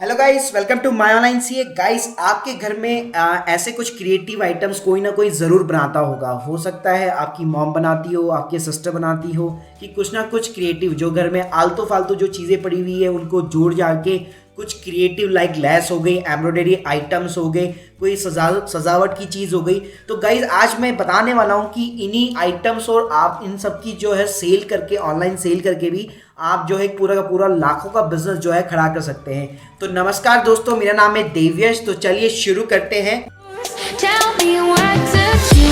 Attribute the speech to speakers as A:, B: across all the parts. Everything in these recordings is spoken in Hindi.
A: Hello guys, welcome to my online CA. Guys, आपके घर में ऐसे कुछ क्रिएटिव आइटम्स कोई ना कोई ज़रूर बनाता होगा। हो सकता है आपकी मॉम बनाती हो, आपकी सिस्टर बनाती हो, कि कुछ ना कुछ क्रिएटिव जो घर में आलतू फालतू जो चीज़ें पड़ी हुई है उनको जोड़ जाड़ के कुछ क्रिएटिव लाइक लेस हो गई, एम्ब्रॉयडरी आइटम्स हो गए, कोई सजावट की चीज़ हो गई। तो गाइज आज मैं बताने वाला हूँ कि इन्हीं आइटम्स और आप इन सब की जो है सेल करके, ऑनलाइन सेल करके भी आप जो है पूरा का पूरा लाखों का बिजनेस जो है खड़ा कर सकते हैं। तो नमस्कार दोस्तों, मेरा नाम है देवयश। तो चलिए शुरू करते हैं।
B: Tell me what to do.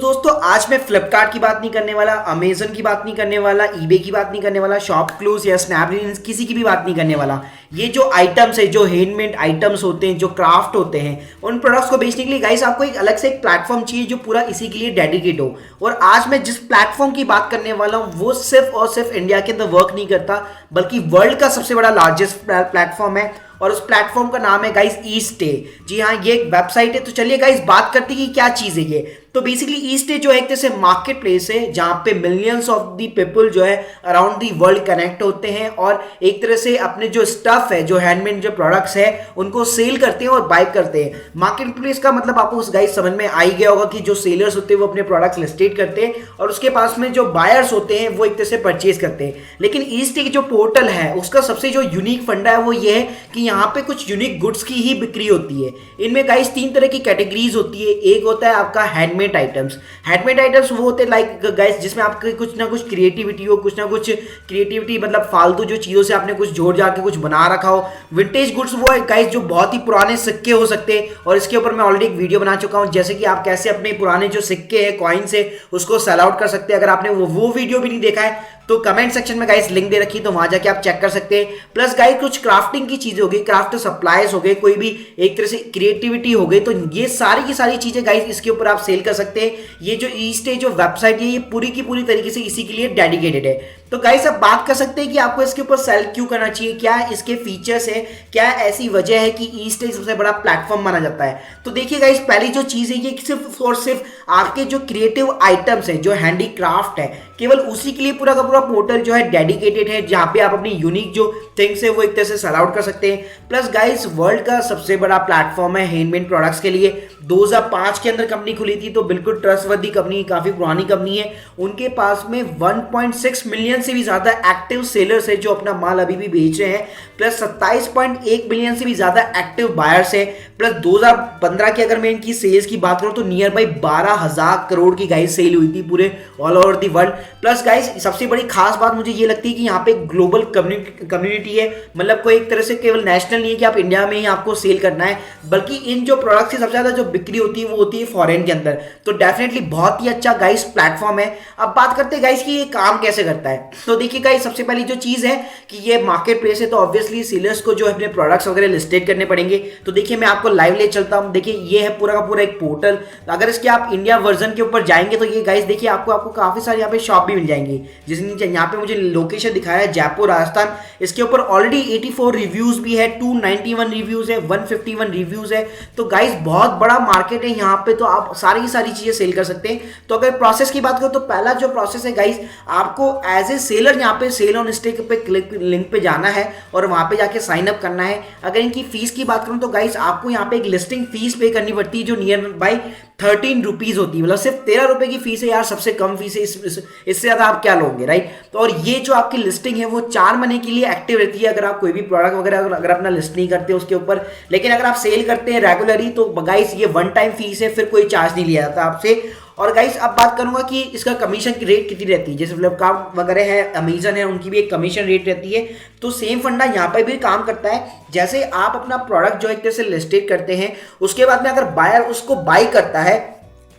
A: दोस्तों, आज मैं फ्लिपकार्ट की बात नहीं करने वाला, अमेजन की बात नहीं करने वाला, ईबे की बात नहीं करने वाला, शॉप क्लूज या स्नैपडील, किसी की भी बात नहीं करने वाला। ये जो आइटम्स है, जो हैंडमेड आइटम्स होते हैं, जो क्राफ्ट होते हैं, उन प्रोडक्ट्स को बेचने के लिए गाइस आपको एक अलग से एक प्लेटफॉर्म चाहिए जो पूरा इसी के लिए डेडिकेट हो। और आज मैं जिस प्लेटफॉर्म की बात करने वाला हूँ वो सिर्फ और सिर्फ इंडिया के अंदर वर्क नहीं करता, बल्कि वर्ल्ड का सबसे बड़ा लार्जेस्ट प्लेटफॉर्म है। और उस प्लेटफॉर्म का नाम है गाइस ईस्टे। जी हाँ, ये एक वेबसाइट है। तो चलिए गाइस बात करते हैं कि क्या चीज़ है ये। तो बेसिकली ईस्टे जो है एक तरह से मार्केट प्लेस है जहाँ पे मिलियंस ऑफ दी पीपल जो है अराउंड दी वर्ल्ड कनेक्ट होते हैं और एक तरह से अपने जो स्टफ है, जो हैंडमेड जो प्रोडक्ट्स है, उनको सेल करते हैं और बाय करते हैं। मार्केट प्लेस का मतलब आपको उस गाइस समझ में आ ही गया होगा कि जो सेलर्स होते हैं वो अपने प्रोडक्ट्स लिस्टेड करते हैं और उसके पास में जो बायर्स होते हैं वो एक तरह से परचेज करते हैं। लेकिन ईस्टे की जो पोर्टल है उसका सबसे जो यूनिक फंडा है वो ये है कि यहाँ पे कुछ यूनिक गुड्स की ही बिक्री होती है। इनमें गाइस तीन तरह की कैटेगरीज होती है। एक होता है आपका हैंडमेड आइटम्स। हैंडमेड आइटम्स वो होते हैं लाइक गाइस जिसमें आपकी कुछ ना कुछ क्रिएटिविटी हो, कुछ ना कुछ क्रिएटिविटी मतलब फालतू जो चीज़ों से आपने कुछ जोड़ जाके कुछ बना रखा हो। विंटेज गुड्स वो है गाइस जो बहुत ही पुराने सिक्के हो सकते हैं और इसके ऊपर मैं ऑलरेडी एक वीडियो बना चुका हूँ, जैसे कि आप कैसे अपने पुराने जो सिक्के हैं, कॉइन्स है, उसको सेल आउट कर सकते हैं। अगर आपने वो वीडियो भी नहीं देखा है तो कमेंट सेक्शन में गाइस लिंक दे रखी, तो वहां जाके आप चेक कर सकते हैं। प्लस गाइस कुछ क्राफ्टिंग की चीजें हो गई, क्राफ्ट सप्लाईज हो गए, कोई भी एक तरह से क्रिएटिविटी हो गई, तो ये सारी की सारी चीजें गाइस इसके ऊपर आप सेल कर सकते हैं। ये जो ईस्टे जो वेबसाइट है ये पूरी की पूरी तरीके से इसी के लिए डेडिकेटेड है। तो गाइस अब बात कर सकते हैं कि आपको इसके ऊपर सेल क्यों करना चाहिए, क्या इसके फीचर्स है, क्या ऐसी वजह है कि ईस्टे सबसे बड़ा प्लेटफॉर्म माना जाता है। तो देखिए गाइस, पहली जो चीज है ये सिर्फ और सिर्फ आपके जो क्रिएटिव आइटम्स हैं, जो हैंडीक्राफ्ट है, केवल उसी के लिए पूरा का पूरा पोर्टल जो है डेडिकेटेड है, जहां पे आप अपनी यूनिक जो थिंग्स है वो एक तरह से सेल आउट कर सकते हैं। प्लस गाइस वर्ल्ड का सबसे बड़ा प्लेटफॉर्म है हैंडमेड प्रोडक्ट्स के लिए। 2005 के अंदर कंपनी खुली थी, तो बिल्कुल ट्रस्टवर्दी कंपनी, काफी पुरानी कंपनी है। उनके पास में 1.6 मिलियन से भी ज्यादा एक्टिव सेलर्स है जो अपना माल अभी भी बेच रहे हैं। प्लस 27.1 मिलियन से भी ज्यादा एक्टिव बायर्स है। प्लस 2015 की अगर मैं इनकी सेल्स की बात करूं तो नियर बाई 12,000 करोड़ की गाइस सेल हुई थी पूरे all over the world. Plus guys सबसे बड़ी खास बात मुझे ये लगती है कि यहाँ पे ग्लोबल कम्युनिटी है, मतलब कोई एक तरह से केवल नेशनल नहीं है कि आप इंडिया में ही आपको सेल करना है, बल्कि इन जो प्रोडक्ट्स की सबसे ज्यादा जो बिक्री होती है वो होती है फॉरेन के अंदर। तो डेफिनेटली बहुत ही अच्छा गाइस प्लेटफॉर्म है। अब बात करते हैं गाइस कि ये काम कैसे करता है। तो देखिए गाइस, सबसे पहली जो चीज है कि ये मार्केट प्लेस है, तो ऑब्वियसली सेलर्स को जो अपने प्रोडक्ट्स वगैरह लिस्टेड करने पड़ेंगे। तो देखिए मैं आपको लाइव ले चलता हूं। देखिए ये है पूरा का पूरा एक पोर्टल। अगर इसके आप इंडिया वर्जन के ऊपर जाएंगे तो ये गाइस देखिए आपको काफी सारे यहाँ पे शॉप भी मिल जाएंगी। जिसने यहाँ पे मुझे लोकेशन दिखाया है जयपुर राजस्थान, इसके ऊपर ऑलरेडी 84 रिव्यूज भी है, 291 रिव्यूज है, 151 रिव्यूज है। तो गाइस बहुत बड़ा मार्केट है यहाँ पे, तो आप सारी की सारी चीजें सेल कर सकते हैं। तो अगर प्रोसेस की बात करो तो पहला जो प्रोसेस है गाइस, आपको एज ए सेलर यहाँ पे सेल ऑन स्टेक पे लिंक पे जाना है और वहां पे जाके साइन अप करना है। अगर इनकी फीस की बात करूं तो गाइस आपको यहाँ पे एक लिस्टिंग फीस पे करनी पड़ती है जो नियर बाई 13 रुपीज होती है, मतलब सिर्फ 13 रुपए की फीस है यार, सबसे कम फीस है। इससे ज्यादा आप क्या लोगे, राइट। तो और ये जो आपकी लिस्टिंग है वो 4 महीने के लिए एक्टिव रहती है अगर आप कोई भी प्रोडक्ट वगैरह अगर अपना लिस्ट नहीं करते उसके ऊपर। लेकिन अगर आप सेल करते हैं रेगुलरली तो गाइस ये वन टाइम फीस है, फिर कोई चार्ज नहीं लिया जाता आपसे। और गाइस अब बात करूंगा कि इसका कमीशन की रेट कितनी रहती है। जैसे फ्लिपकार्ट वगैरह है, अमेजन है, उनकी भी एक कमीशन रेट रहती है। तो सेम फंडा यहाँ पर भी काम करता है। जैसे आप अपना प्रोडक्ट जो एक तरह से लिस्टेड करते हैं, उसके बाद में अगर बायर उसको बाय करता है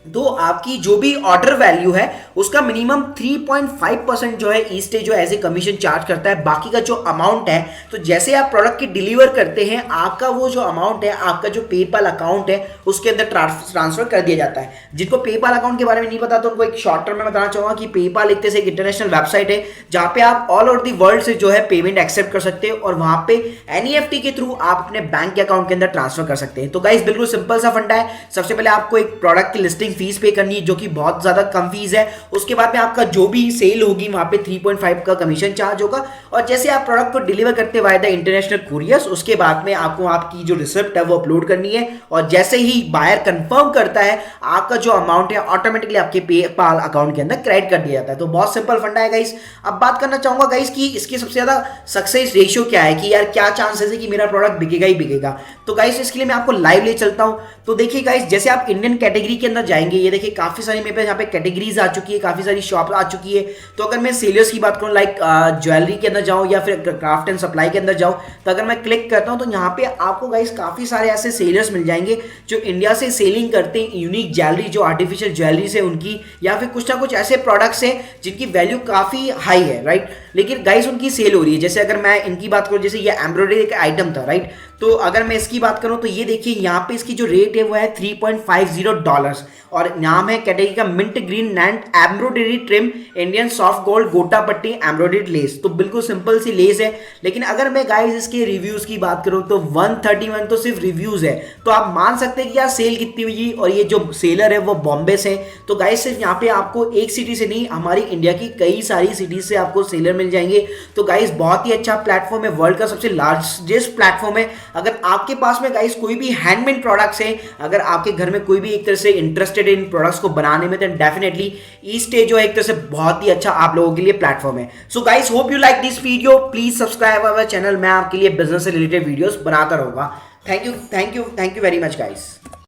A: तो आपकी जो भी ऑर्डर वैल्यू है उसका मिनिमम 3.5% जो है ईस्टे जो एज ए कमीशन चार्ज करता है। बाकी का जो अमाउंट है, तो जैसे आप प्रोडक्ट की डिलीवर करते हैं आपका वो जो अमाउंट है, आपका जो पेपाल अकाउंट है उसके अंदर ट्रांसफर कर दिया जाता है। जिनको पेपाल अकाउंट के बारे में नहीं पता तो उनको एक शॉर्ट टर्म में बताना चाहूंगा कि पेपाल एक तरह से एक इंटरनेशनल वेबसाइट है जहां पे आप ऑल ओवर दी वर्ल्ड से जो है पेमेंट एक्सेप्ट कर सकते हैं और वहां पे एनईएफटी के थ्रू आप अपने बैंक अकाउंट के अंदर ट्रांसफर कर सकते हैं। तो गाइस बिल्कुल सिंपल सा फंडा है। सबसे पहले आपको एक प्रोडक्ट की लिस्टिंग प्रोसेसिंग फीस पे करनी है जो कि बहुत ज़्यादा कम फीस है। उसके बाद में आपका जो भी सेल होगी वहाँ पे 3.5 का कमीशन चार्ज होगा। और जैसे आप प्रोडक्ट को डिलीवर करते वाया द इंटरनेशनल कुरियर्स, उसके बाद में आपको आपकी जो रिसिप्ट है वो अपलोड करनी है। और जैसे ही बायर कंफर्म करता है आपका जो अमाउंट है ऑटोमेटिकली आपके पेपाल अकाउंट के अंदर क्रेडिट कर दिया जाता है। तो बहुत सिंपल फंडा है गाइस। अब बात करना चाहूंगा गाइस कि इसकी सबसे ज़्यादा सक्सेस रेशियो क्या है, कि यार क्या चांसेस है कि मेरा प्रोडक्ट बिकेगा ही बिकेगा। तो गाइस इसके लिए मैं आपको लाइव ले चलता हूं। तो देखिए गाइस, जैसे आप इंडियन कैटेगरी के अंदर जाएंगे, ये देखिए काफी सारी मेरे पे यहाँ पे कैटेगरीज आ चुकी है, काफी सारी शॉप आ चुकी है। तो अगर मैं सेलर्स की बात करूँ, लाइक ज्वेलरी के अंदर जाऊँ या फिर क्राफ्ट एंड सप्लाई के अंदर जाऊँ, तो अगर मैं क्लिक करता हूँ तो यहाँ पे आपको गाइस काफी सारे ऐसे सेलर्स मिल जाएंगे जो इंडिया से सेलिंग करते हैं यूनिक ज्वेलरी, जो आर्टिफिशियल ज्वेलरी से उनकी, या फिर कुछ ना कुछ ऐसे प्रोडक्ट्स हैं जिनकी वैल्यू काफी हाई है, राइट। लेकिन गाइस उनकी सेल हो रही है। जैसे अगर मैं इनकी बात करूँ, जैसे ये एम्ब्रॉयडरी का आइटम था, राइट। तो अगर मैं इसकी बात करूं तो ये देखिए यहाँ पे इसकी जो रेट है वो है $3.50 और नाम है कैटेगरी का mint green and embroidery trim Indian soft gold gota patti embroidered less. तो बिल्कुल सिंपल सी लेस है। लेकिन अगर मैं गाइस इसके रिव्यूज की बात करूं तो 131 तो सिर्फ रिव्यूज है। तो आप मान सकते हैं कि यार सेल कितनी हुई। और ये जो सेलर है वो बॉम्बे से। तो गाइस सिर्फ यहाँ पे आपको एक सिटी से नहीं, हमारी इंडिया की कई सारी सिटीज से आपको सेलर मिल जाएंगे। तो गाइस बहुत ही अच्छा प्लेटफॉर्म है, वर्ल्ड का सबसे लार्जेस्ट प्लेटफॉर्म है। अगर आपके पास में गाइस कोई भी हैंडमेड प्रोडक्ट्स हैं, अगर आपके घर में कोई भी एक तरह से इंटरेस्टेड इन प्रोडक्ट्स को बनाने में, तो डेफिनेटली ईस्टे जो है एक तरह से बहुत ही अच्छा आप लोगों के लिए प्लेटफॉर्म है। So guys hope you like this video, please subscribe our channel. मैं आपके लिए बिजनेस से रिलेटेड वीडियोस बनाता रहूंगा। Thank you very much guys.